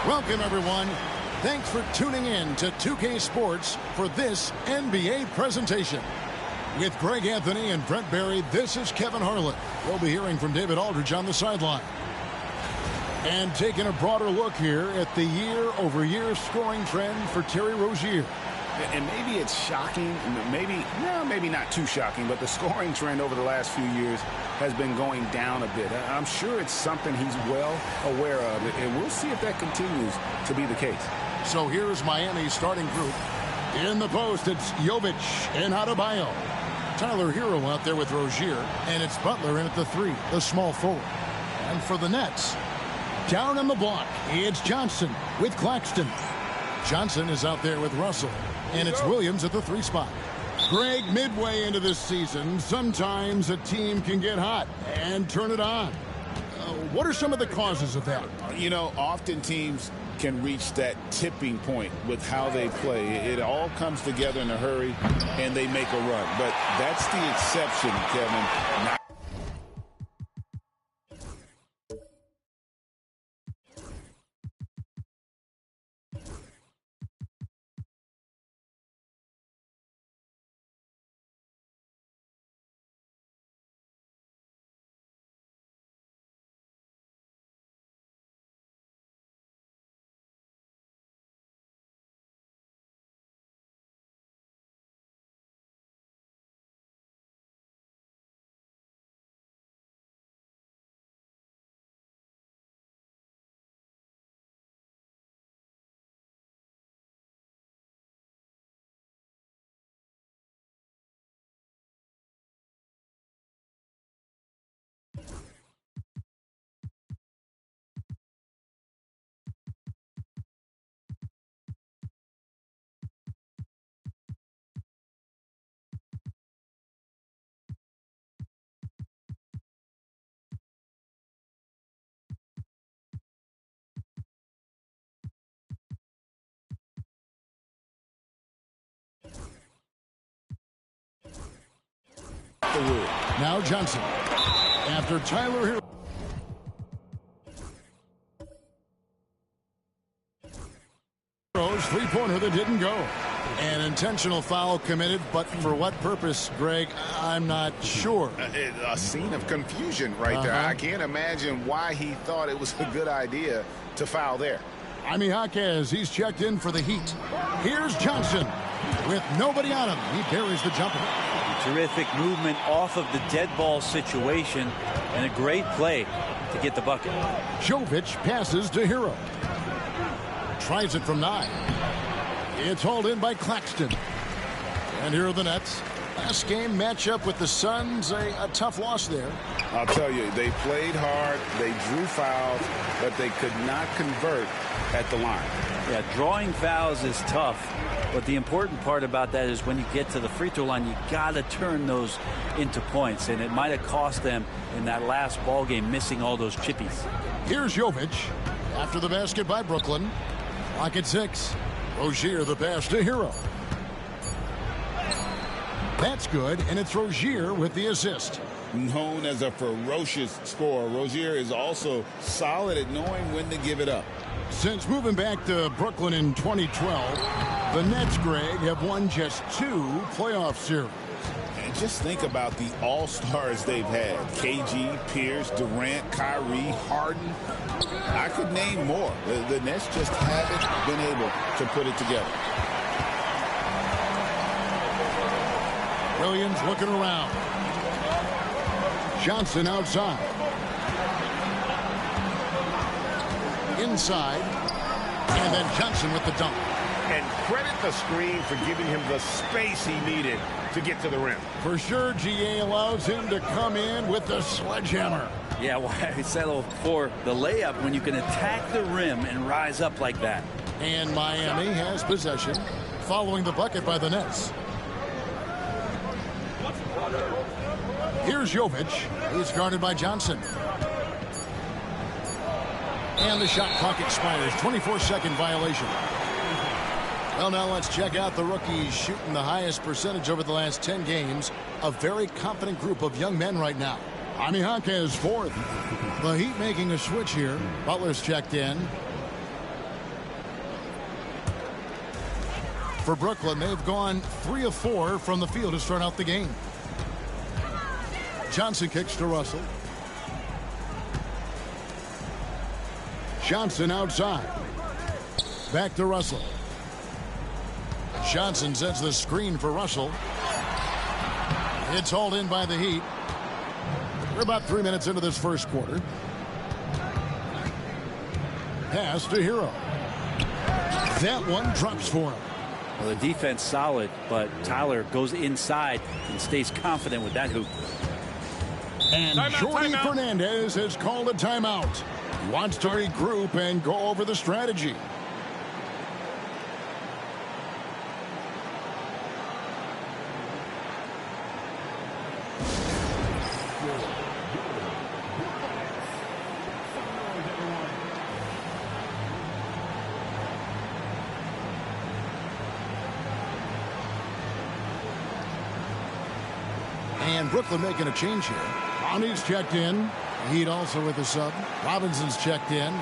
Welcome, everyone. Thanks for tuning in to 2K Sports for this NBA presentation. With Greg Anthony and Brent Barry, this is Kevin Harlan. We'll be hearing from David Aldridge on the sideline. And taking a broader look here at the year-over-year scoring trend for Terry Rozier. And maybe it's shocking, maybe not too shocking, but the scoring trend over the last few years has been going down a bit. I'm sure it's something he's well aware of, and we'll see if that continues to be the case. So here's Miami's starting group. In the post, it's Jovic and Adebayo. Tyler Hero out there with Rozier, and it's Butler in at the 3, the small forward. And for the Nets, down on the block, it's Johnson with Claxton. Johnson is out there with Russell, and it's Williams at the 3 spot. Greg, midway into this season, sometimes a team can get hot and turn it on. What are some of the causes of that? You know, often teams can reach that tipping point with how they play. It all comes together in a hurry, and they make a run. But that's the exception, Kevin. Now Johnson. After Tyler Hero. Three-pointer that didn't go. An intentional foul committed, but for what purpose, Greg? I'm not sure. A scene of confusion right there. I can't imagine why he thought it was a good idea to foul there. Jaime Jaquez, he's checked in for the Heat. Here's Johnson with nobody on him. He buries the jumper. Terrific movement off of the dead ball situation and a great play to get the bucket. Jovic passes to Hero. Tries it from 9. It's hauled in by Claxton. And here are the Nets. Last game matchup with the Suns, a tough loss there. I'll tell you, they played hard, they drew fouls, but they could not convert at the line. Yeah, drawing fouls is tough, but the important part about that is when you get to the free throw line, you got to turn those into points, and it might have cost them in that last ball game missing all those chippies. Here's Jovic after the basket by Brooklyn. Clock at 6. Rozier the pass to Hero. That's good, and it's Rozier with the assist. Known as a ferocious scorer, Rozier is also solid at knowing when to give it up. Since moving back to Brooklyn in 2012, the Nets, Greg, have won just 2 playoff series. And just think about the all-stars they've had. KG, Pierce, Durant, Kyrie, Harden. I could name more. The Nets just haven't been able to put it together. Williams looking around. Johnson outside. Inside. And then Johnson with the dunk. And credit the screen for giving him the space he needed to get to the rim. For sure, GA allows him to come in with the sledgehammer. Yeah, why settle for the layup when you can attack the rim and rise up like that? And Miami has possession following the bucket by the Nets. Here's Jovic. He's guarded by Johnson. And the shot clock expires. 24-second violation. Well, now let's check out the rookies shooting the highest percentage over the last 10 games. A very confident group of young men right now. Jaime Jaquez 4th. The Heat making a switch here. Butler's checked in. For Brooklyn, they've gone 3 of 4 from the field to start out the game. Johnson kicks to Russell. Johnson outside. Back to Russell. Johnson sets the screen for Russell. It's hauled in by the Heat. We're about 3 minutes into this first quarter. Pass to Hero. That one drops for him. Well, the defense solid, but Tyler goes inside and stays confident with that hoop. And Jordi Fernandez has called a timeout. He wants to regroup and go over the strategy. And Brooklyn making a change here. Bonnie's checked in. Heat also with the sub. Robinson's checked in.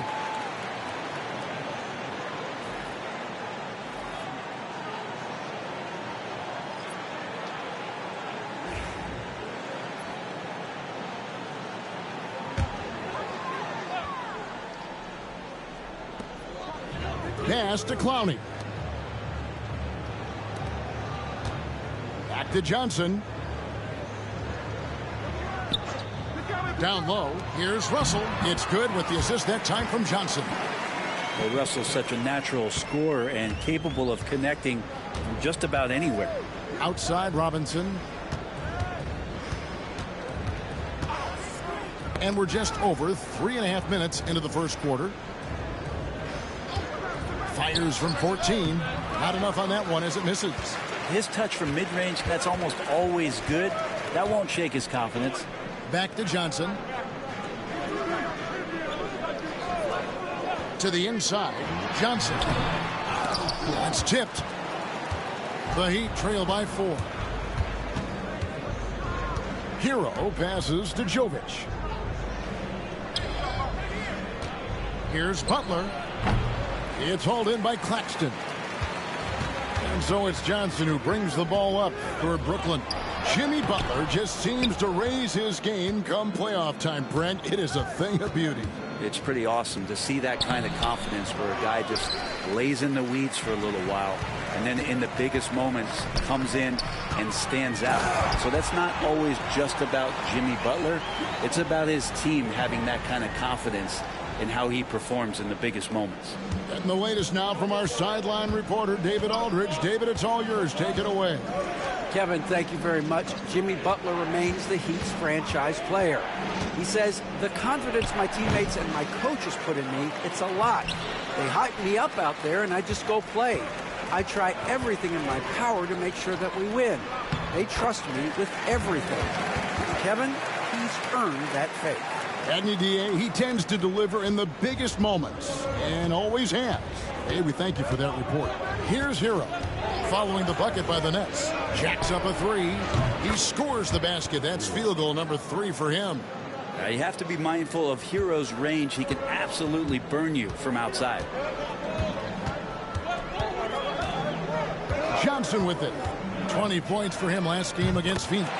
Pass to Clowney. Back to Johnson. Down low, here's Russell. It's good with the assist that time from Johnson. Well, Russell's such a natural scorer and capable of connecting from just about anywhere. Outside Robinson. And we're just over 3.5 minutes into the first quarter. Fires from 14. Not enough on that one as it misses. His touch from mid-range, that's almost always good. That won't shake his confidence. Back to Johnson. To the inside. Johnson. That's tipped. The Heat trail by 4. Hero passes to Jovic. Here's Butler. It's hauled in by Claxton. And so it's Johnson who brings the ball up for Brooklyn. Jimmy Butler just seems to raise his game come playoff time, Brent. It is a thing of beauty. It's pretty awesome to see that kind of confidence where a guy just lays in the weeds for a little while and then in the biggest moments comes in and stands out. So that's not always just about Jimmy Butler. It's about his team having that kind of confidence in how he performs in the biggest moments. And the latest now from our sideline reporter, David Aldridge. David, it's all yours. Take it away. Kevin, thank you very much. Jimmy Butler remains the Heat's franchise player. He says, the confidence my teammates and my coaches put in me, it's a lot. They hype me up out there and I just go play. I try everything in my power to make sure that we win. They trust me with everything. Kevin, he's earned that faith. Adney DA, he tends to deliver in the biggest moments and always has. Hey, we thank you for that report. Here's Hero. Following the bucket by the Nets. Jacks up a 3. He scores the basket. That's field goal number 3 for him. You have to be mindful of Hero's range. He can absolutely burn you from outside. Johnson with it. 20 points for him last game against Phoenix.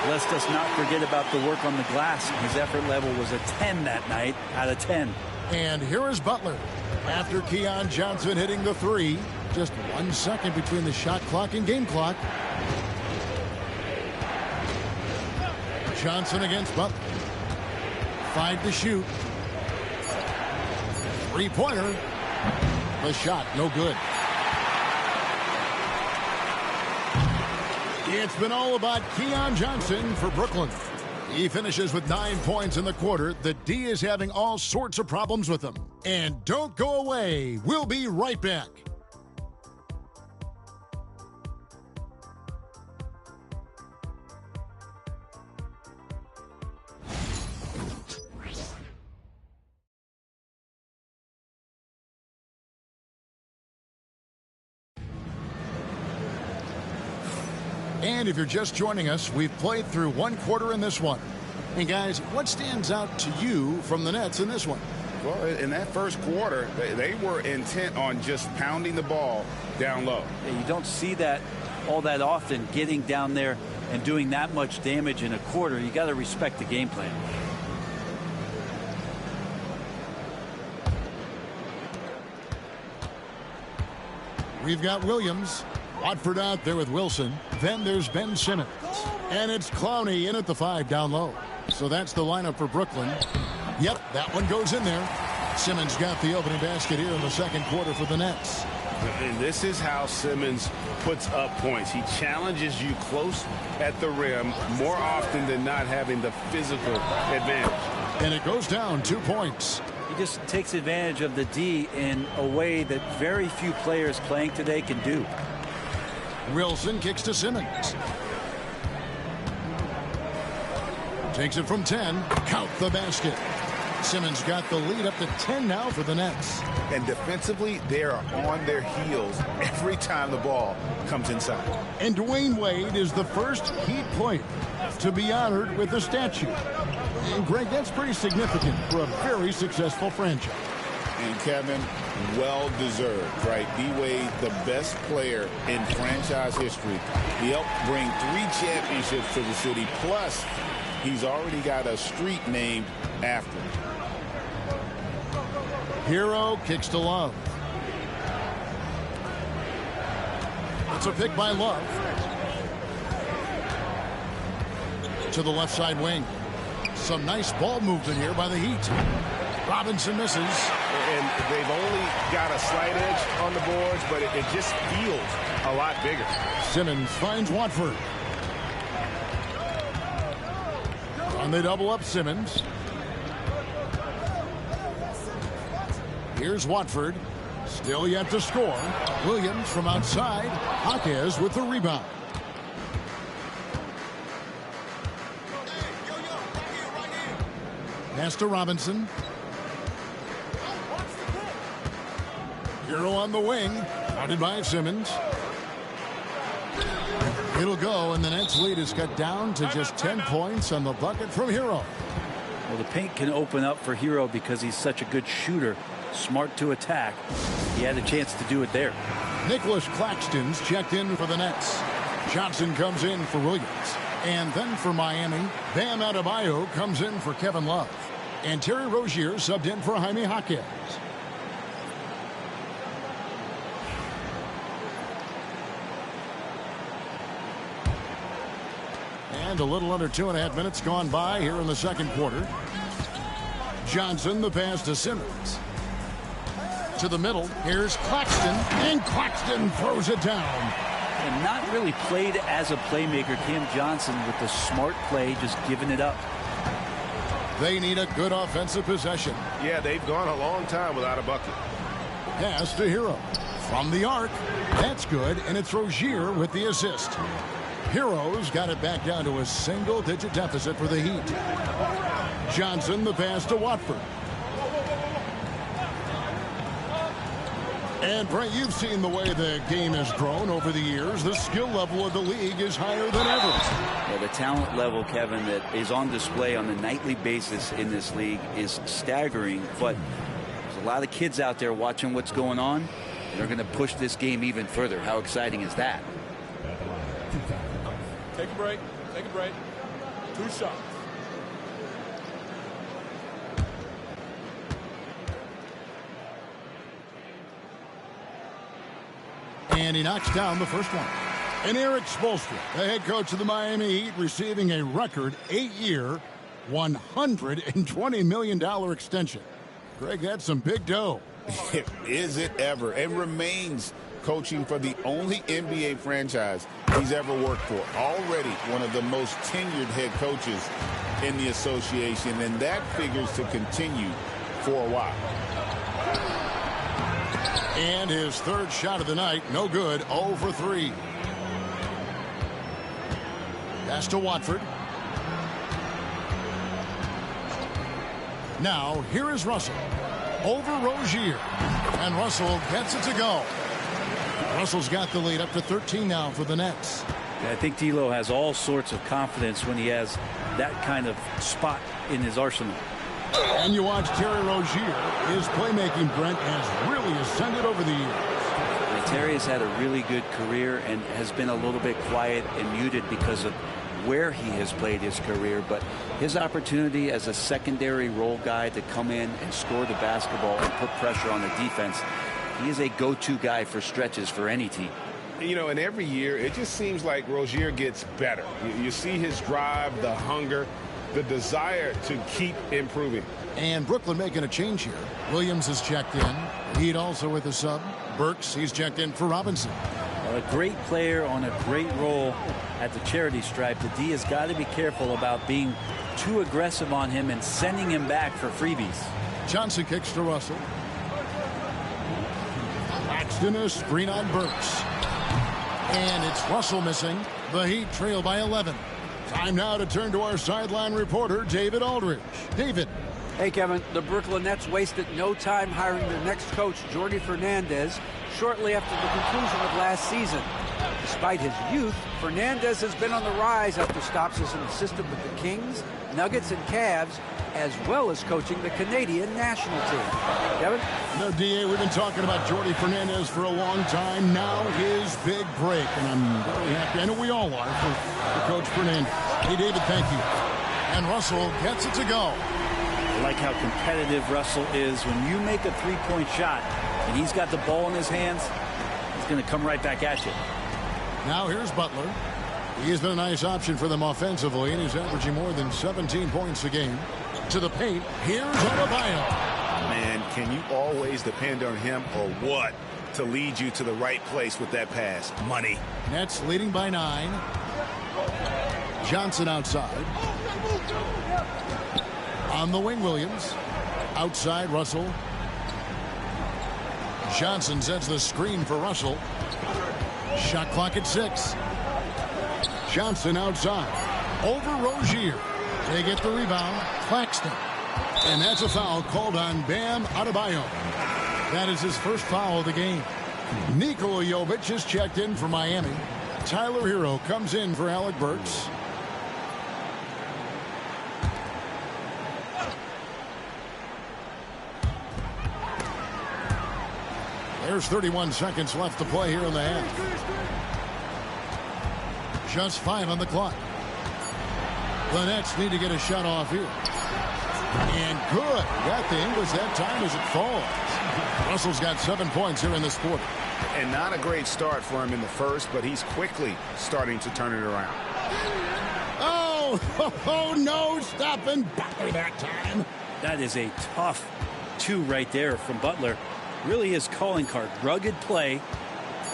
Let's just not forget about the work on the glass. His effort level was a 10 that night out of 10. And here is Butler. After Keon Johnson hitting the 3, just 1 second between the shot clock and game clock. Johnson against Butler. 5 to shoot. 3-pointer. The shot, no good. It's been all about Keon Johnson for Brooklyn. He finishes with 9 points in the quarter. The D is having all sorts of problems with him. And don't go away. We'll be right back. And if you're just joining us, we've played through 1 quarter in this one. And guys, what stands out to you from the Nets in this one? Well, in that first quarter, they were intent on just pounding the ball down low. Yeah, you don't see that all that often, getting down there and doing that much damage in a quarter. You got to respect the game plan. We've got Williams. Watford out there with Wilson. Then there's Ben Simmons. And it's Clowney in at the 5 down low. So that's the lineup for Brooklyn. Yep, that one goes in there. Simmons got the opening basket here in the second quarter for the Nets. And this is how Simmons puts up points. He challenges you close at the rim more often than not, having the physical advantage. And it goes down 2 points. He just takes advantage of the D in a way that very few players playing today can do. Wilson kicks to Simmons. Takes it from 10. Count the basket. Simmons got the lead up to 10 now for the Nets. And defensively, they are on their heels every time the ball comes inside. And Dwayne Wade is the first Heat player to be honored with a statue. And Greg, that's pretty significant for a very successful franchise. And Kevin, well deserved, right? D-Wade, the best player in franchise history. He helped bring 3 championships to the city. Plus, he's already got a street named after him. Hero kicks to Love. It's a pick by Love. To the left side wing. Some nice ball movement here by the Heat. Robinson misses. And they've only got a slight edge on the boards, but it just feels a lot bigger. Simmons finds Watford. And they double up Simmons. Here's Watford. Still yet to score. Williams from outside. Jaquez with the rebound. Pass to Robinson. Hero on the wing. Guarded by Simmons. It'll go, and the Nets lead is cut down to just 10 points on the bucket from Hero. Well, the paint can open up for Hero because he's such a good shooter. Smart to attack. He had a chance to do it there. Nicholas Claxton's checked in for the Nets. Johnson comes in for Williams. And then for Miami, Bam Adebayo comes in for Kevin Love. And Terry Rozier subbed in for Jaime Jaquez. And a little under 2.5 minutes gone by here in the second quarter. Johnson, the pass to Simmons. To the middle. Here's Claxton. And Claxton throws it down. And not really played as a playmaker. Cam Johnson with the smart play, just giving it up. They need a good offensive possession. Yeah, they've gone a long time without a bucket. Pass to Hero. From the arc. That's good, and it's Rozier with the assist. Hero's got it back down to a single-digit deficit for the Heat. Johnson, the pass to Watford. And, Brent, you've seen the way the game has grown over the years. The skill level of the league is higher than ever. Yeah, the talent level, Kevin, that is on display on a nightly basis in this league is staggering. But there's a lot of kids out there watching what's going on. They're going to push this game even further. How exciting is that? Take a break. Take a break. 2 shots. And he knocks down the first one. And Eric Spoelstra, the head coach of the Miami Heat, receiving a record 8-year, $120 million extension. Greg, that's some big dough. Is it ever? And remains coaching for the only NBA franchise he's ever worked for. Already one of the most tenured head coaches in the association, and that figures to continue for a while. And his third shot of the night, no good, 0 for 3. Pass to Watford. Now, here is Russell. Over Rozier. And Russell gets it to go. Russell's got the lead up to 13 now for the Nets. Yeah, I think D'Lo has all sorts of confidence when he has that kind of spot in his arsenal. And you watch Terry Rozier. His playmaking, Brent, has really ascended over the years. Terry has had a really good career and has been a little bit quiet and muted because of where he has played his career, but his opportunity as a secondary role guy to come in and score the basketball and put pressure on the defense, he is a go-to guy for stretches for any team. You know, and every year it just seems like Rozier gets better. You see his drive, the hunger, the desire to keep improving. And Brooklyn making a change here. Williams is checked in. Heat also with a sub. Burks, he's checked in for Robinson. A great player on a great role at the charity stripe. The D has got to be careful about being too aggressive on him and sending him back for freebies. Johnson kicks to Russell. Paxton, a screen on Burks. And it's Russell missing. The Heat trail by 11. Time now to turn to our sideline reporter, David Aldridge. David. Hey, Kevin, the Brooklyn Nets wasted no time hiring their next coach, Jordi Fernandez, shortly after the conclusion of last season. Despite his youth, Fernandez has been on the rise after stops as an assistant with the Kings, Nuggets, and Cavs, as well as coaching the Canadian national team. Kevin? No, D.A., we've been talking about Jordi Fernandez for a long time. Now his big break, and I'm very happy. I know we all are for Coach Fernandez. Hey, David, thank you. And Russell gets it to go. I like how competitive Russell is. When you make a three-point shot and he's got the ball in his hands, he's going to come right back at you. Now here's Butler. He's been a nice option for them offensively, and he's averaging more than 17 points a game. To the paint, here's Adebayo. Man, can you always depend on him or what to lead you to the right place with that pass? Money. Nets leading by 9. Johnson outside. On the wing, Williams. Outside, Russell. Johnson sets the screen for Russell. Shot clock at 6. Johnson outside. Over Rozier. They get the rebound. Claxton. And that's a foul called on Bam Adebayo. That is his first foul of the game. Nikola Jovic is checked in for Miami. Tyler Hero comes in for Alec Burks. There's 31 seconds left to play here in the half. Just 5 on the clock. The Nets need to get a shot off here. And good. Got the English that time as it falls. Russell's got 7 points here in this quarter. And not a great start for him in the first, but he's quickly starting to turn it around. Oh, no, stopping back time. That is a tough 2 right there from Butler. Really his calling card. Rugged play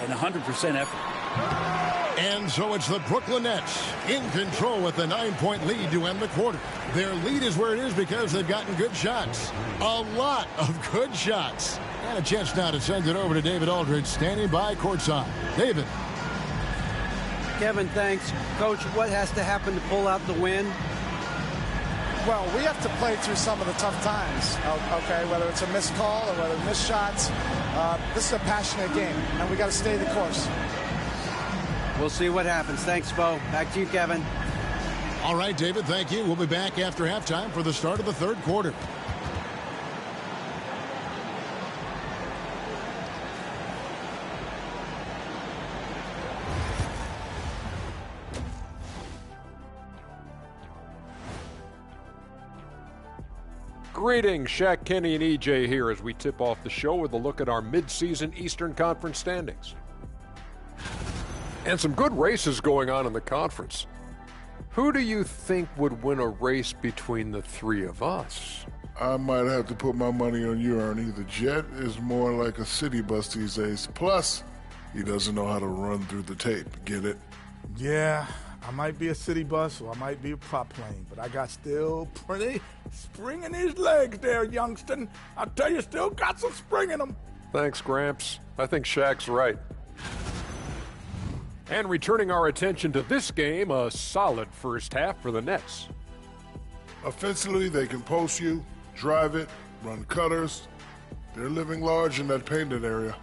and 100% effort. And so it's the Brooklyn Nets in control with a 9-point lead to end the quarter. Their lead is where it is because they've gotten good shots. A lot of good shots. And a chance now to send it over to David Aldridge, standing by courtside. David. Kevin, thanks. Coach, what has to happen to pull out the win? Well, we have to play through some of the tough times, okay, whether it's a missed call or whether missed shots. This is a passionate game, and we got to stay the course. We'll see what happens. Thanks, Bo. Back to you, Kevin. All right, David, thank you. We'll be back after halftime for the start of the third quarter. Greetings, Shaq, Kenny, and EJ here as we tip off the show with a look at our mid-season Eastern Conference standings. And some good races going on in the conference. Who do you think would win a race between the three of us? I might have to put my money on you, Ernie. The Jet is more like a city bus these days. Plus, he doesn't know how to run through the tape. Get it? Yeah, I might be a city bus or I might be a prop plane, but I got still pretty spring in his legs there, youngston. I tell you, still got some spring in them. Thanks, Gramps. I think Shaq's right. And returning our attention to this game, a solid first half for the Nets. Offensively, they can post you, drive it, run cutters. They're living large in that painted area.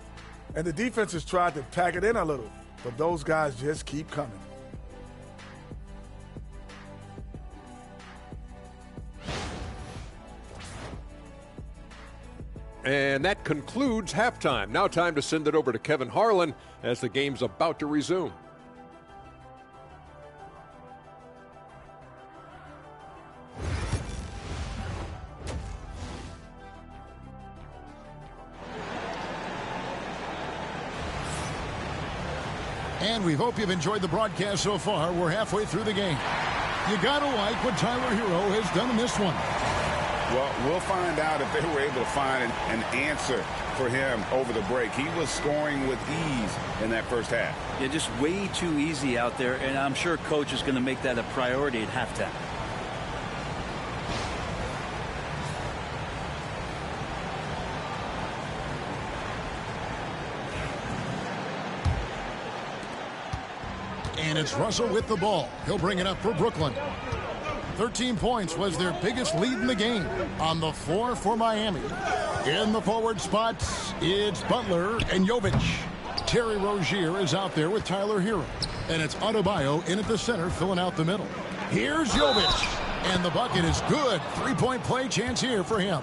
And the defense has tried to pack it in a little, but those guys just keep coming. And that concludes halftime. Now time to send it over to Kevin Harlan as the game's about to resume. And we hope you've enjoyed the broadcast so far. We're halfway through the game. You gotta like what Tyler Hero has done in this one. Well, we'll find out if they were able to find an answer for him over the break. He was scoring with ease in that first half. Yeah, just way too easy out there, and I'm sure coach is going to make that a priority at halftime. And it's Russell with the ball. He'll bring it up for Brooklyn. 13 points was their biggest lead in the game. On the floor for Miami. In the forward spots, it's Butler and Jovic. Terry Rozier is out there with Tyler Hero. And it's Adebayo in at the center, filling out the middle. Here's Jovic. And the bucket is good. Three-point play chance here for him.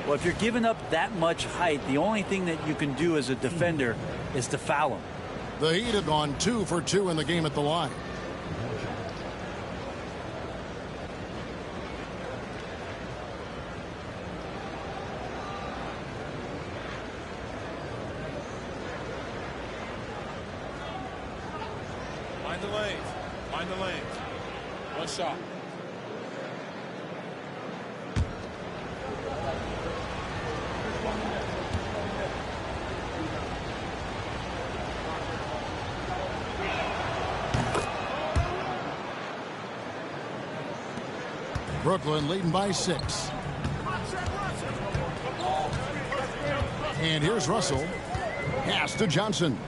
Well, if you're giving up that much height, the only thing that you can do as a defender is to foul him. The Heat have gone 2 for 2 in the game at the line. Mind the lanes. Mind the lanes. One shot. Brooklyn leading by 6. And here's Russell. Pass to Johnson.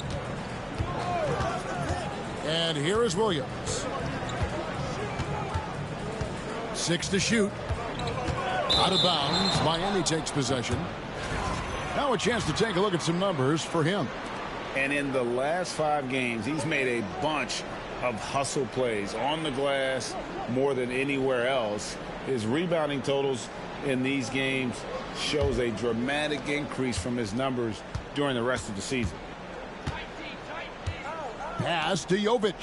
And here is Williams. 6 to shoot. Out of bounds. Miami takes possession. Now a chance to take a look at some numbers for him. And in the last 5 games, he's made a bunch of hustle plays on the glass more than anywhere else. His rebounding totals in these games shows a dramatic increase from his numbers during the rest of the season. Pass to Jovic.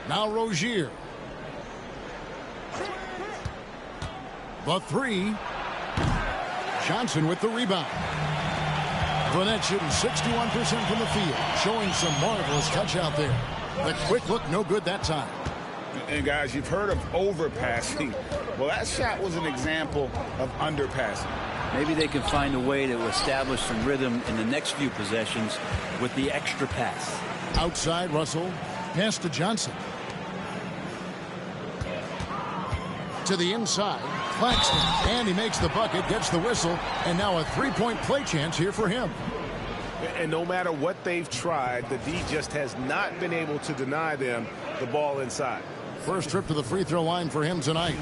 Now Rozier. The 3. Johnson with the rebound. Burnett shooting 61% from the field, showing some marvelous touch out there. The quick look, no good that time. And guys, you've heard of overpassing. Well, that shot was an example of underpassing. Maybe they can find a way to establish some rhythm in the next few possessions with the extra pass. Outside, Russell. Pass to Johnson. To the inside. Claxton. And he makes the bucket, gets the whistle, and now a three-point play chance here for him. And no matter what they've tried, the D just has not been able to deny them the ball inside. First trip to the free throw line for him tonight.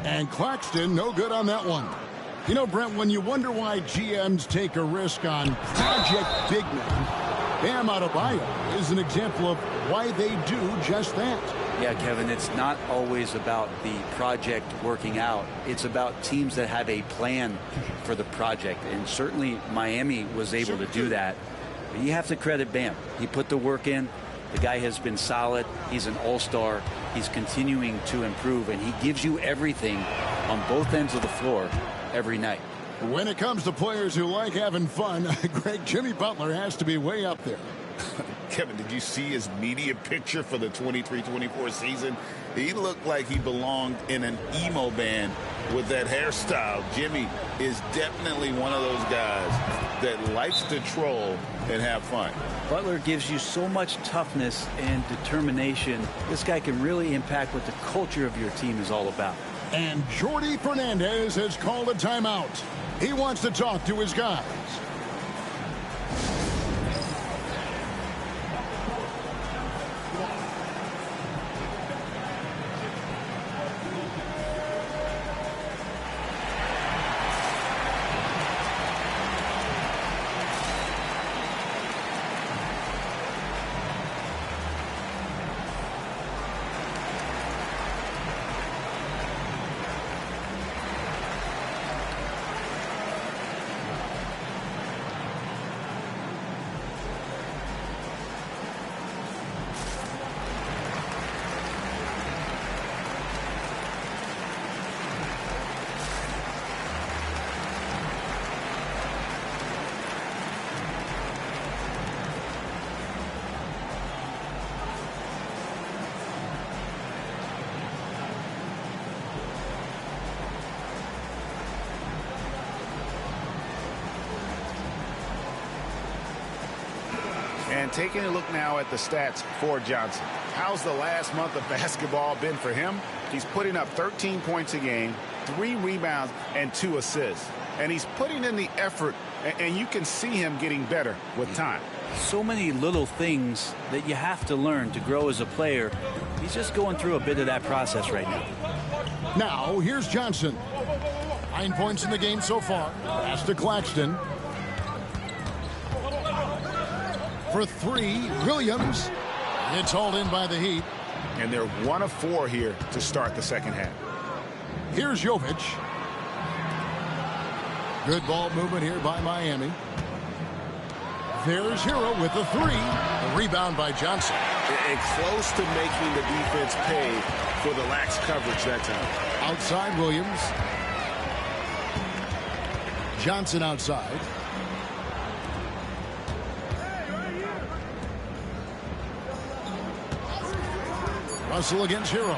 And Claxton, no good on that one. You know, Brent, when you wonder why GMs take a risk on project big men, Bam Adebayo is an example of why they do just that. Yeah, Kevin, it's not always about the project working out. It's about teams that have a plan for the project. And certainly Miami was able to do that. But you have to credit Bam. He put the work in. The guy has been solid. He's an all-star. He's continuing to improve, and he gives you everything on both ends of the floor every night. When it comes to players who like having fun, Greg, Jimmy Butler has to be way up there. Kevin, did you see his media picture for the 23-24 season? He looked like he belonged in an emo band with that hairstyle. Jimmy is definitely one of those guys that likes to troll and have fun. Butler gives you so much toughness and determination. This guy can really impact what the culture of your team is all about. And Jordi Fernandez has called a timeout. He wants to talk to his guys. And taking a look now at the stats for Johnson. How's the last month of basketball been for him? He's putting up 13 points a game, 3 rebounds, and 2 assists. And he's putting in the effort, and you can see him getting better with time. So many little things that you have to learn to grow as a player. He's just going through a bit of that process right now. Now, here's Johnson. 9 points in the game so far. Pass to Claxton. For 3, Williams. It's hauled in by the Heat. And they're 1 of 4 here to start the second half. Here's Jovic. Good ball movement here by Miami. There's Hero with the 3. The rebound by Johnson. And close to making the defense pay for the lax coverage that time. Outside Williams. Johnson outside. Russell against Hero.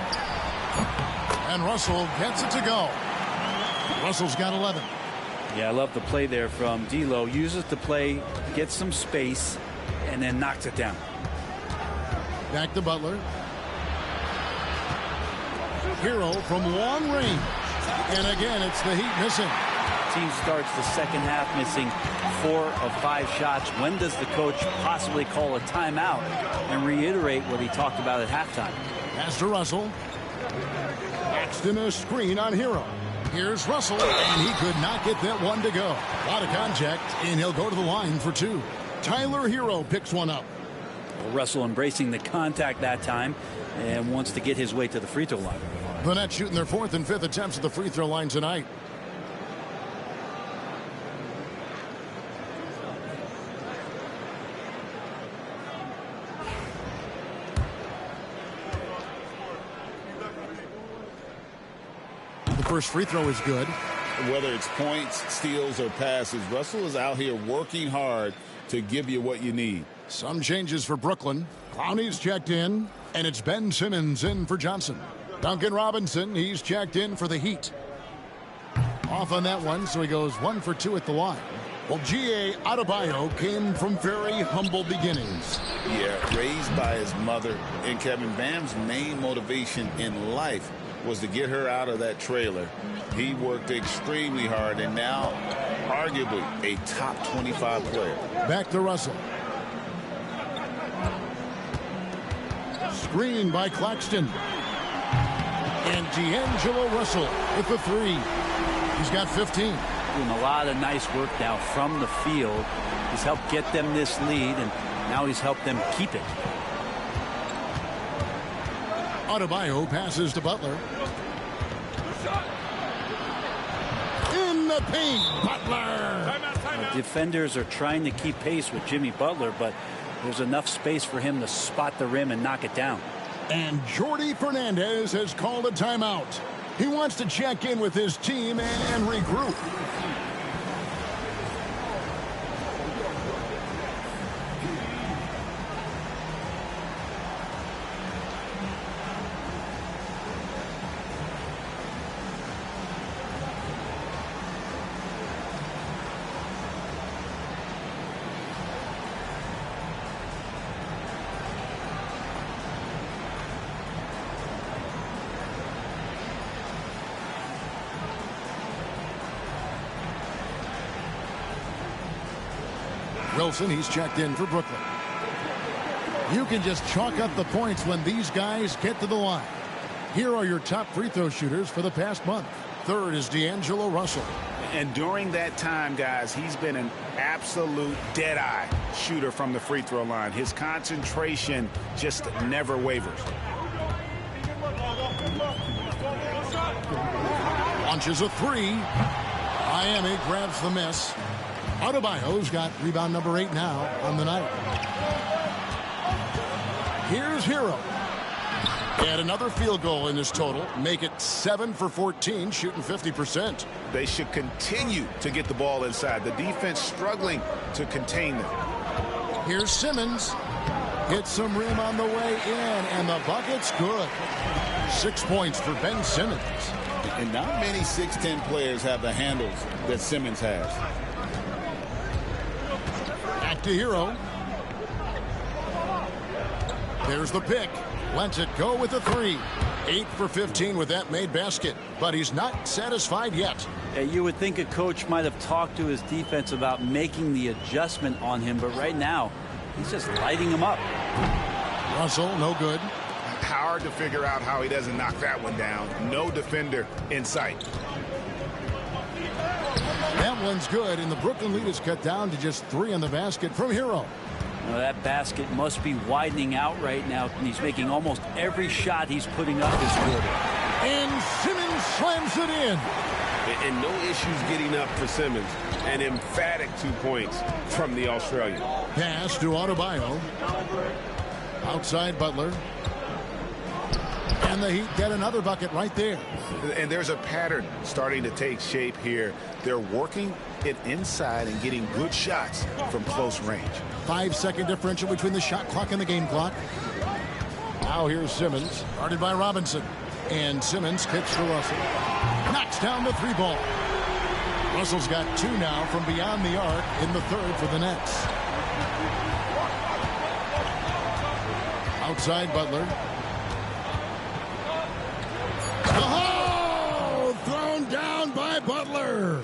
And Russell gets it to go. Russell's got 11. Yeah, I love the play there from D'Lo. Uses the play, gets some space, and then knocks it down. Back to Butler. Hero from long range. And again, it's the Heat missing. Team starts the second half missing 4 of 5 shots. When does the coach possibly call a timeout and reiterate what he talked about at halftime? Pass to Russell. Paxton a screen on Hero. Here's Russell, and he could not get that one to go. A lot of contact, and he'll go to the line for 2. Tyler Hero picks one up. Well, Russell embracing the contact that time and wants to get his way to the free throw line. The Nets shooting their 4th and 5th attempts at the free throw line tonight. First free throw is good. Whether it's points, steals, or passes, Russell is out here working hard to give you what you need. Some changes for Brooklyn. Clowney's checked in, and it's Ben Simmons in for Johnson. Duncan Robinson, he's checked in for the Heat. Off on that one, so he goes 1 for 2 at the line. Well, G.A. Adebayo came from very humble beginnings. Yeah, raised by his mother. And Kevin, Bam's main motivation in life was to get her out of that trailer. He worked extremely hard and now arguably a top 25 player. Back to Russell. Screen by Claxton. And D'Angelo Russell with the 3. He's got 15. Doing a lot of nice work now from the field. He's helped get them this lead, and now he's helped them keep it. Adebayo passes to Butler. In the paint, Butler. Defenders are trying to keep pace with Jimmy Butler, but there's enough space for him to spot the rim and knock it down. And Jordi Fernandez has called a timeout. He wants to check in with his team and regroup. Wilson, he's checked in for Brooklyn. You can just chalk up the points when these guys get to the line. Here are your top free throw shooters for the past month. 3rd is D'Angelo Russell. And during that time, guys, he's been an absolute dead-eye shooter from the free throw line. His concentration just never wavers. Launches a 3. Miami grabs the miss. Adebayo's got rebound number 8 now on the night. Here's Hero. And another field goal in this total. Make it 7 for 14, shooting 50%. They should continue to get the ball inside. The defense struggling to contain them. Here's Simmons. Gets some room on the way in, and the bucket's good. 6 points for Ben Simmons. And not many 6'10 players have the handles that Simmons has. Back to Hero. There's the pick. Lets it go with a 3. 8 for 15 with that made basket. But he's not satisfied yet. Yeah, you would think a coach might have talked to his defense about making the adjustment on him, but right now, he's just lighting him up. Russell, no good. Hard to figure out how he doesn't knock that one down. No defender in sight. That one's good, and the Brooklyn lead is cut down to just 3 on the basket from Hero. Now that basket must be widening out right now, and he's making almost every shot he's putting up this quarter. And Simmons slams it in. And no issues getting up for Simmons. An emphatic 2 points from the Australian. Pass to Adebayo. Outside Butler. And the Heat get another bucket right there. And there's a pattern starting to take shape here. They're working it inside and getting good shots from close range. 5-second differential between the shot clock and the game clock. Now here's Simmons, guarded by Robinson. And Simmons kicks to Russell. Knocks down the 3 ball. Russell's got 2 now from beyond the arc in the 3rd for the Nets. Outside Butler. Oh! Thrown down by Butler.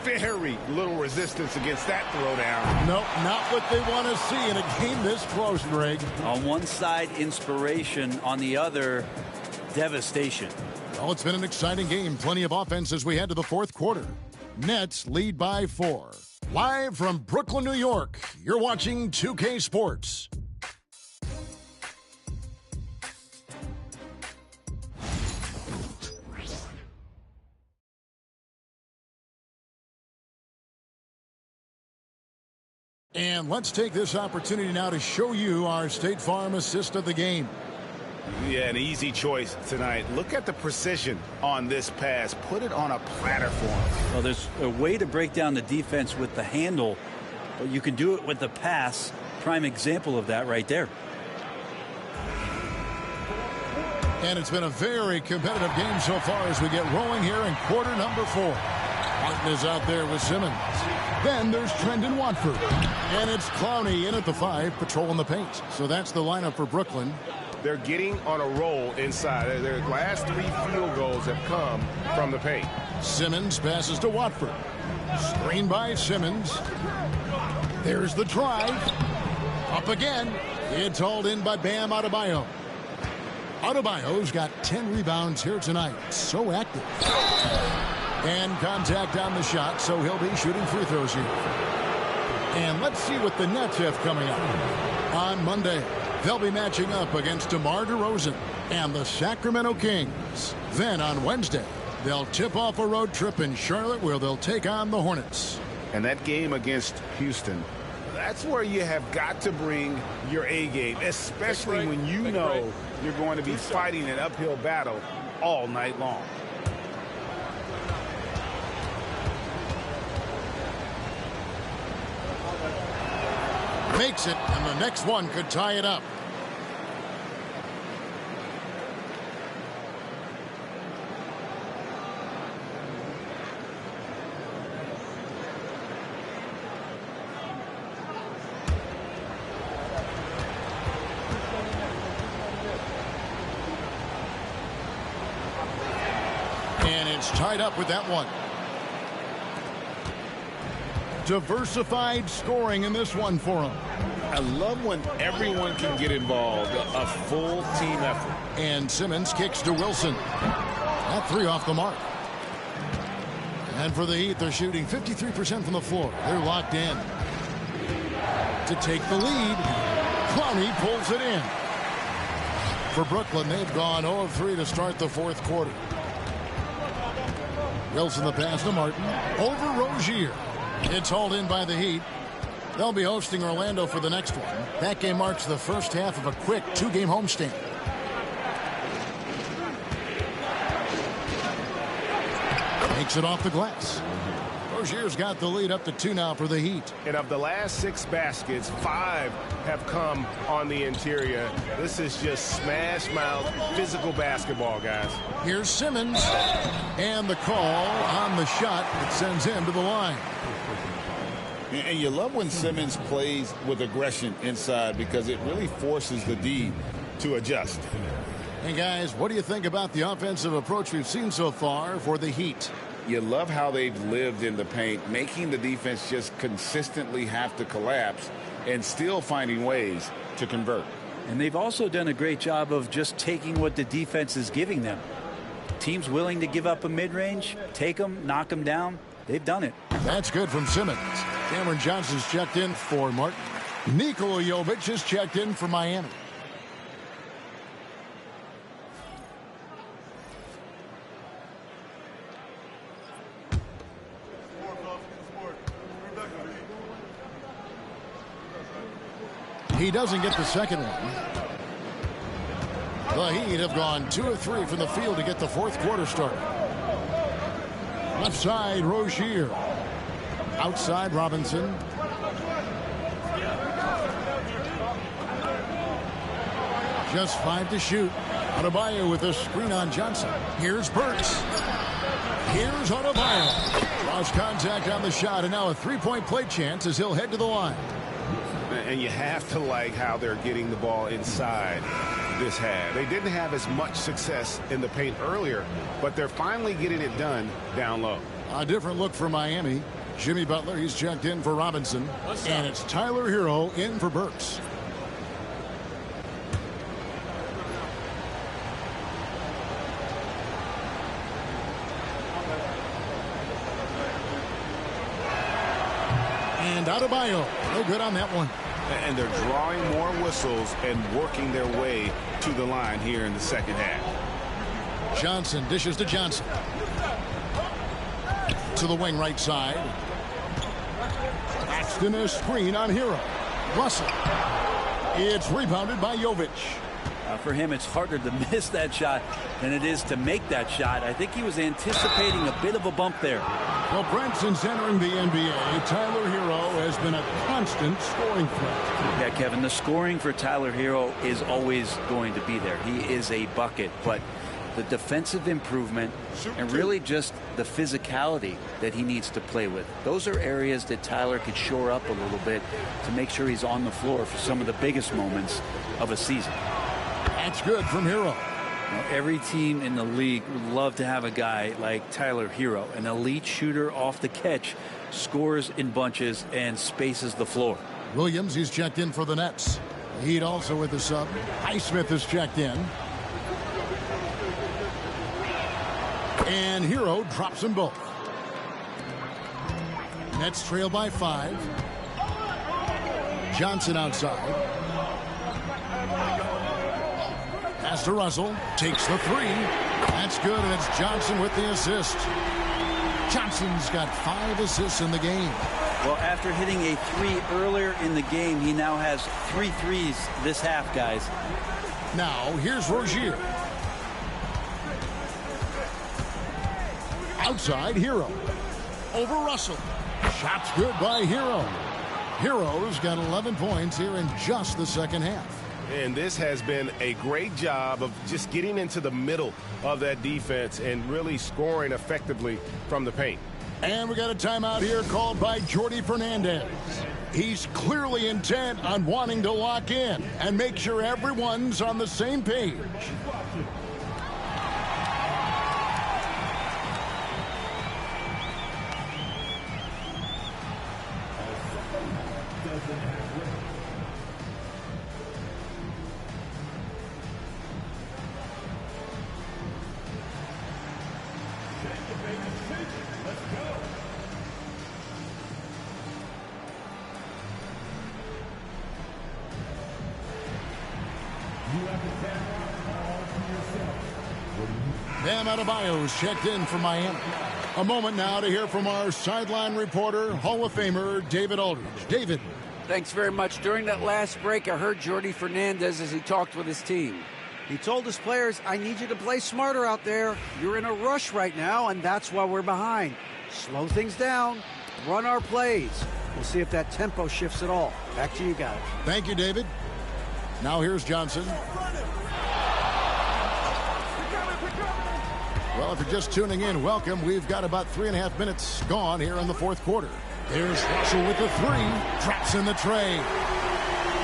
Very little resistance against that throwdown. Nope, not what they want to see in a game this close, Greg. On one side, inspiration. On the other, devastation. Well, it's been an exciting game. Plenty of offense as we head to the 4th quarter. Nets lead by 4. Live from Brooklyn, New York, you're watching 2K Sports. And let's take this opportunity now to show you our State Farm assist of the game. Yeah, an easy choice tonight. Look at the precision on this pass. Put it on a platter for him. Well, there's a way to break down the defense with the handle, but you can do it with the pass. Prime example of that right there. And it's been a very competitive game so far as we get rolling here in quarter number 4. Martin is out there with Simmons. Then there's Trendon Watford. And it's Clowney in at the 5, patrolling the paint. So that's the lineup for Brooklyn. They're getting on a roll inside. Their last 3 field goals have come from the paint. Simmons passes to Watford. Screen by Simmons. There's the drive. Up again. It's hauled in by Bam Adebayo. Adebayo's got 10 rebounds here tonight. So active. And contact on the shot, so he'll be shooting free throws here. And let's see what the Nets have coming up. On Monday, they'll be matching up against DeMar DeRozan and the Sacramento Kings. Then on Wednesday, they'll tip off a road trip in Charlotte where they'll take on the Hornets. And that game against Houston, that's where you have got to bring your A game, especially when you know you're going to be fighting an uphill battle all night long. Makes it, and the next one could tie it up. And it's tied up with that one. Diversified scoring in this one for him. I love when everyone can get involved. A full team effort. And Simmons kicks to Wilson. That 3 off the mark. And for the Heat, they're shooting 53% from the floor. They're locked in. To take the lead, Clowney pulls it in. For Brooklyn, they've gone 0 of 3 to start the 4th quarter. Wilson the pass to Martin. Over Rozier. It's hauled in by the Heat. They'll be hosting Orlando for the next one. That game marks the first half of a quick 2-game homestand. Makes it off the glass. Rozier's got the lead up to 2 now for the Heat. And of the last 6 baskets, 5 have come on the interior. This is just smash mouth physical basketball, guys. Here's Simmons. And the call on the shot that sends him to the line. And you love when Simmons plays with aggression inside because it really forces the D to adjust. And guys, what do you think about the offensive approach we've seen so far for the Heat? You love how they've lived in the paint, making the defense just consistently have to collapse and still finding ways to convert. And they've also done a great job of just taking what the defense is giving them. Teams willing to give up a mid-range, take them, knock them down. They've done it. That's good from Simmons. Cameron Johnson's checked in for Martin. Nikola Jovic is checked in for Miami. He doesn't get the second one. The Heat have gone 2 of 3 from the field to get the fourth quarter started. Left side, Rozier. Outside, Robinson. Just 5 to shoot. Adebayo with a screen on Johnson. Here's Burks. Here's Adebayo. Lost contact on the shot, and now a three-point play chance as he'll head to the line. And you have to like how they're getting the ball inside this half. They didn't have as much success in the paint earlier, but they're finally getting it done down low. A different look for Miami. Jimmy Butler, he's checked in for Robinson. And it's Tyler Hero in for Burks. And Adebayo, no good on that one. And they're drawing more whistles and working their way to the line here in the second half. Johnson dishes to Johnson. To the wing right side. Paxton a screen on Hero. Russell. It's rebounded by Jovic. For him, it's harder to miss that shot than it is to make that shot. I think he was anticipating a bit of a bump there. Well, Brent, since entering the NBA, Tyler Hero has been a constant scoring threat. Yeah, Kevin, the scoring for Tyler Hero is always going to be there. He is a bucket, but the defensive improvement and really just the physicality that he needs to play with. Those are areas that Tyler could shore up a little bit to make sure he's on the floor for some of the biggest moments of a season. That's good from Hero. Now, every team in the league would love to have a guy like Tyler Hero, an elite shooter off the catch, scores in bunches and spaces the floor. Williams, he's checked in for the Nets. Heat also with the sub. Highsmith is checked in. And Hero drops them both. Nets trail by 5. Johnson outside. Pass to Russell. Takes the 3. That's good, and it's Johnson with the assist. Johnson's got 5 assists in the game. Well, after hitting a 3 earlier in the game, he now has 3 threes this half, guys. Now, here's Rozier. Outside, Hero. Over Russell. Shot's good by Hero. Hero's got 11 points here in just the second half. And this has been a great job of just getting into the middle of that defense and really scoring effectively from the paint. And we got a timeout here called by Jordi Fernandez. He's clearly intent on wanting to lock in and make sure everyone's on the same page. Bam Adebayo's checked in for Miami. A moment now to hear from our sideline reporter, Hall of Famer David Aldridge. David. Thanks very much. During that last break, I heard Jordi Fernandez as he talked with his team. He told his players, I need you to play smarter out there. You're in a rush right now, and that's why we're behind. Slow things down. Run our plays. We'll see if that tempo shifts at all. Back to you guys. Thank you, David. Now here's Johnson. Well, if you're just tuning in, welcome. We've got about 3.5 minutes gone here in the fourth quarter. There's Russell with the three. Drops in the tray.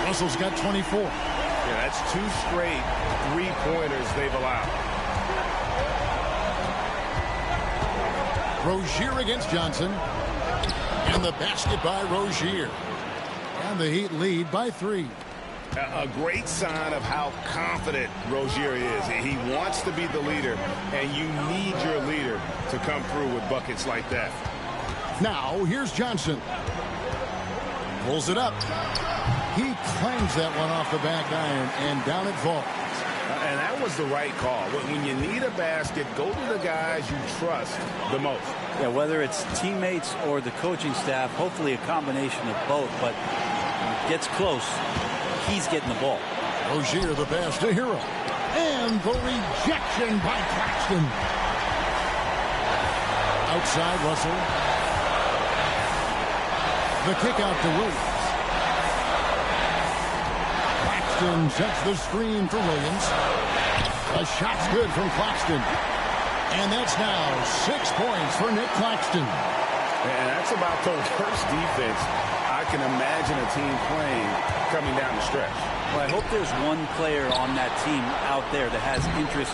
Russell's got 24. Yeah, that's 2 straight three-pointers they've allowed. Rozier against Johnson. And the basket by Rozier. And the Heat lead by 3. A great sign of how confident Rozier is. He wants to be the leader, and you need your leader to come through with buckets like that. Now, here's Johnson. Pulls it up. He claims that one off the back iron, and down it falls. And that was the right call. When you need a basket, go to the guys you trust the most. Yeah, whether it's teammates or the coaching staff, hopefully a combination of both, but gets close. He's getting the ball. Rozier the pass to Hero. And the rejection by Claxton. Outside Russell. The kick out to Williams. Claxton sets the screen for Williams. A shot's good from Claxton. And that's now 6 points for Nick Claxton. And that's about the worst defense I can imagine a team playing coming down the stretch. Well, I hope there's one player on that team out there that has interest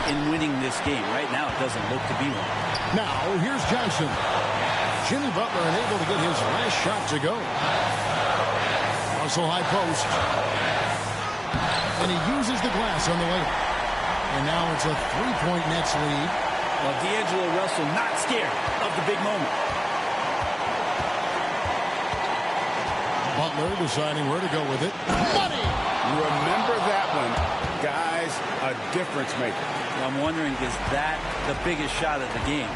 in winning this game. Right now, it doesn't look to be one. Now, here's Johnson. Jimmy Butler unable to get his last shot to go. Russell high post. And he uses the glass on the way. And now it's a 3-point Nets lead. Well, D'Angelo Russell not scared of the big moment. Butler deciding where to go with it. Money! Remember that one. Guys, a difference maker. I'm wondering, is that the biggest shot of the game?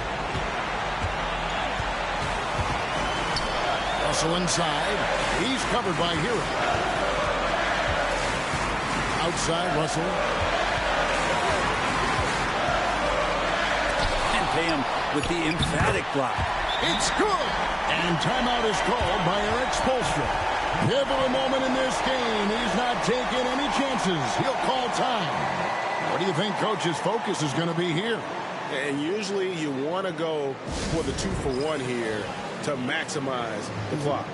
Russell inside. He's covered by Hero. Outside Russell. And pay him with the emphatic block. It's good. And timeout is called by Eric Spoelstra. Pivotal moment in this game. He's not taking any chances. He'll call time. What do you think Coach's focus is going to be here? And usually you want to go for the 2-for-1 here to maximize the clock.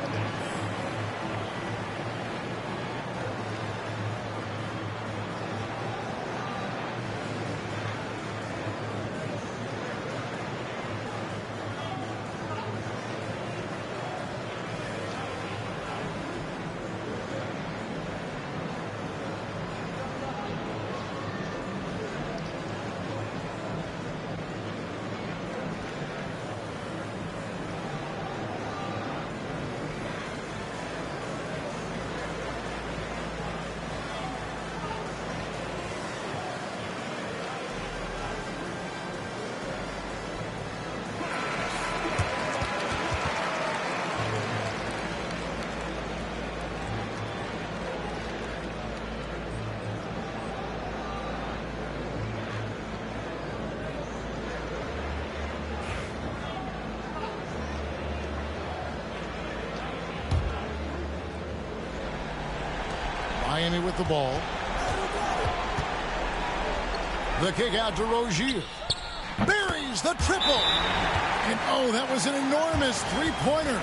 Miami with the ball. The kick out to Rozier. Buries the triple. And oh, that was an enormous three-pointer.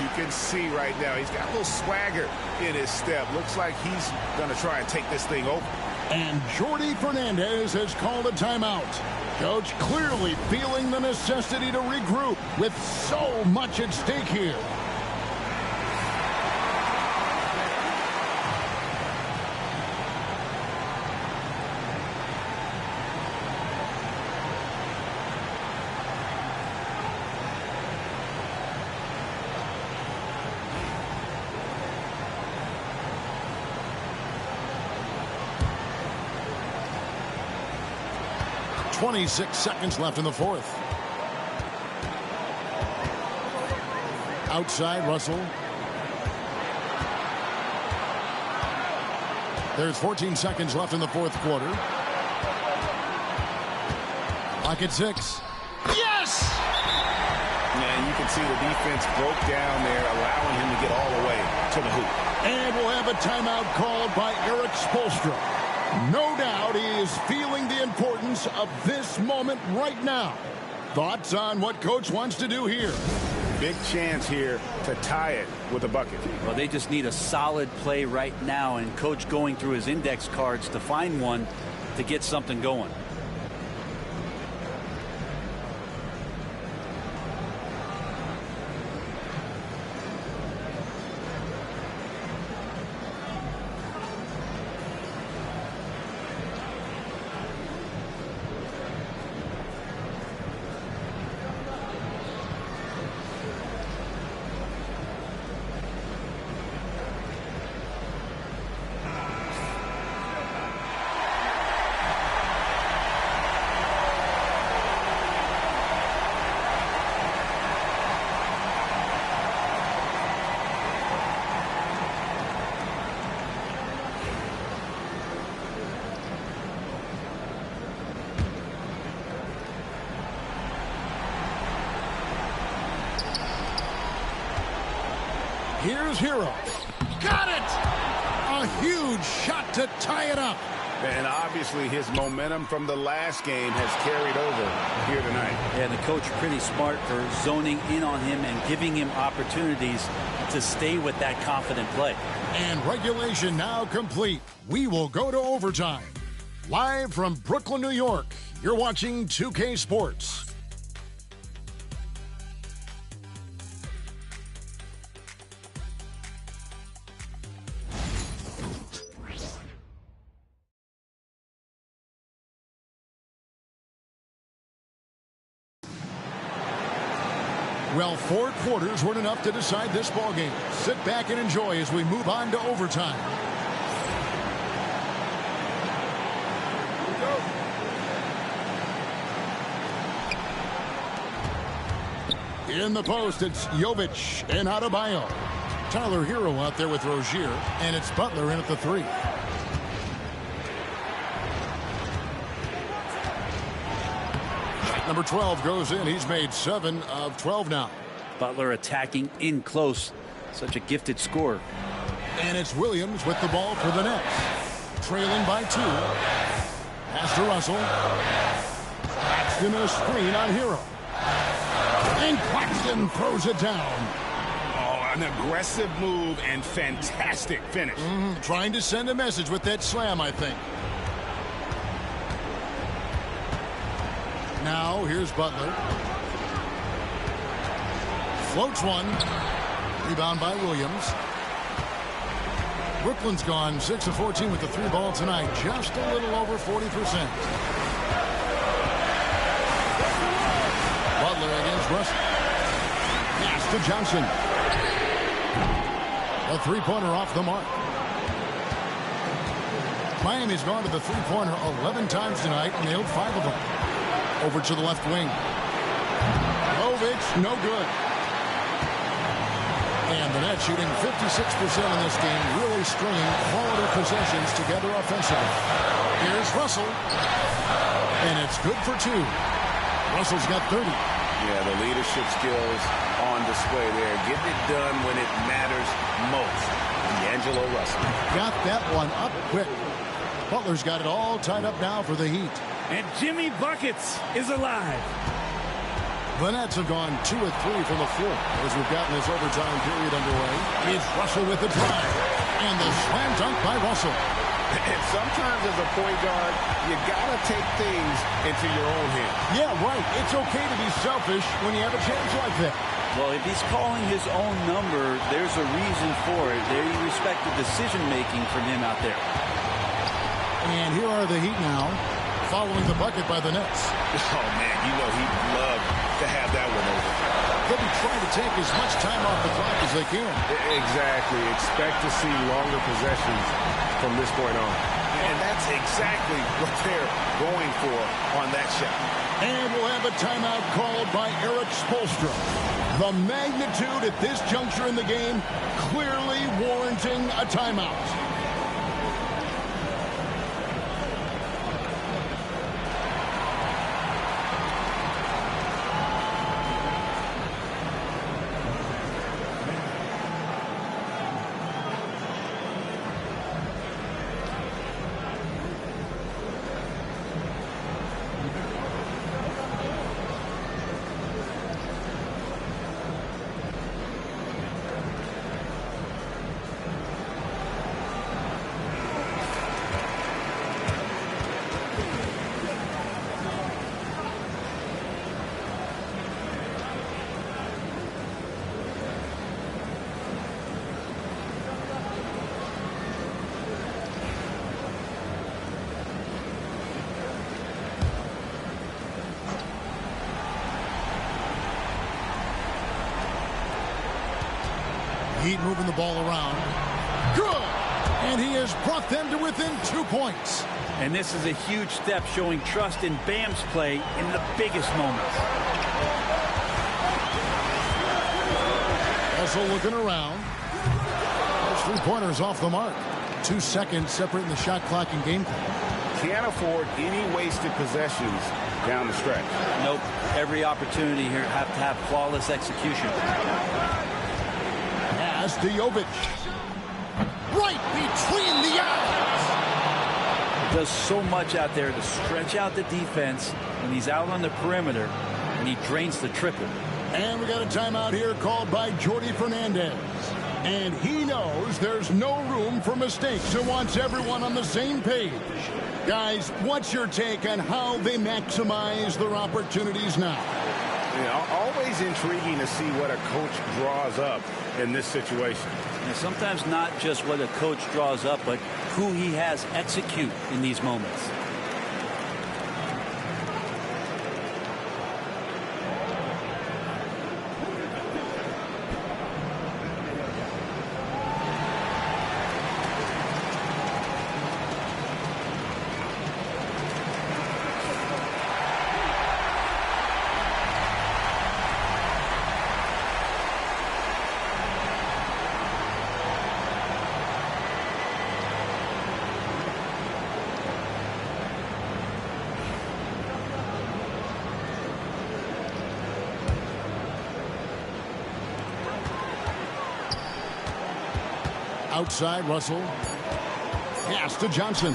You can see right now he's got a little swagger in his step. Looks like he's going to try and take this thing over. And Jordi Fernandez has called a timeout. Coach clearly feeling the necessity to regroup with so much at stake here. .26 seconds left in the fourth. Outside Russell. There's 14 seconds left in the fourth quarter. Clock at 6. Yes! And you can see the defense broke down there, allowing him to get all the way to the hoop. And we'll have a timeout called by Eric Spoelstra. No doubt he is feeling the importance of this moment right now. Thoughts on what Coach wants to do here? big chance here to tie it with a bucket. Well, they just need a solid play right now, and Coach going through his index cards to find one to get something going. Here's Hero. Got it! A huge shot to tie it up. And obviously his momentum from the last game has carried over here tonight. Yeah, the coach pretty smart for zoning in on him and giving him opportunities to stay with that confident play. And regulation now complete. We will go to overtime. Live from Brooklyn, New York, you're watching 2K Sports. Well, 4 quarters weren't enough to decide this ballgame. Sit back and enjoy as we move on to overtime. In the post, it's Jovic and Adebayo. Tyler Hero out there with Rozier, and it's Butler in at the 3. Number 12 goes in. He's made 7 of 12 now. Butler attacking in close. Such a gifted scorer. And it's Williams with the ball for the Nets. Trailing by 2. Pass to Russell. That's in a screen on Hero. And Claxton throws it down. Oh, an aggressive move and fantastic finish. Trying to send a message with that slam, I think. Now, here's Butler. Floats one. Rebound by Williams. Brooklyn's gone 6 of 14 with the 3 ball tonight. Just a little over 40%. Butler against Russell. Pass to Johnson. A 3-pointer off the mark. Miami's gone to the 3-pointer 11 times tonight and nailed 5 of them. Over to the left wing. Jovic, no good. And the Nets shooting 56% in this game, really stringing quality possessions together offensively. Here's Russell. And it's good for 2. Russell's got 30. Yeah, the leadership skills on display there. Getting it done when it matters most. D'Angelo Russell. Got that one up quick. Butler's got it all tied up now for the Heat. And Jimmy Buckets is alive. The Nets have gone 2 of 3 from the floor as we've gotten this overtime period underway. It's Russell with the drive. And the slam dunk by Russell. And sometimes as a point guard, you got to take things into your own hands. Yeah, right. It's okay to be selfish when you have a chance like that. Well, if he's calling his own number, there's a reason for it. They respect the decision-making from him out there. And here are the Heat now, following the bucket by the Nets. Oh, man, you know he'd love to have that one over. They'll be trying to take as much time off the clock as they can. Exactly. Expect to see longer possessions from this point on. And that's exactly what they're going for on that shot. And we'll have a timeout called by Eric Spoelstra. The magnitude at this juncture in the game clearly warranting a timeout. Heat moving the ball around. Good! And he has brought them to within 2 points. And this is a huge step showing trust in Bam's play in the biggest moments. Also looking around. Those three-pointers off the mark. 2 seconds separating the shot clock and game clock. Can't afford any wasted possessions down the stretch. Nope. Every opportunity here have to have flawless execution. Pass to Jovic. Right between the eyes. He does so much out there to stretch out the defense when he's out on the perimeter, and he drains the triple. And we got a timeout here called by Jordi Fernandez. And he knows there's no room for mistakes and wants everyone on the same page. Guys, what's your take on how they maximize their opportunities now? Always intriguing to see what a coach draws up in this situation. And sometimes not just what a coach draws up, but who he has execute in these moments. Outside, Russell. Pass to Johnson.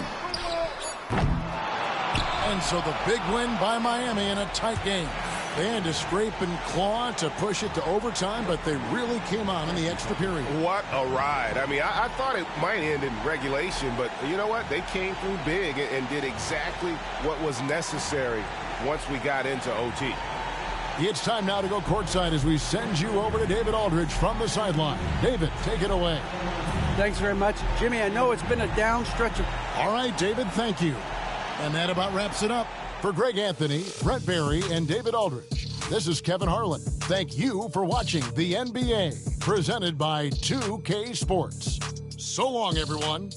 And so the big win by Miami in a tight game. They had to scrape and claw to push it to overtime, but they really came on in the extra period. What a ride. I mean, I thought it might end in regulation, but you know what? They came through big and did exactly what was necessary once we got into OT. It's time now to go courtside as we send you over to David Aldridge from the sideline. David, take it away. Thanks very much. Jimmy, I know it's been a down stretch of... All right, David, thank you. And that about wraps it up. For Greg Anthony, Brett Barry, and David Aldridge, this is Kevin Harlan. Thank you for watching the NBA, presented by 2K Sports. So long, everyone.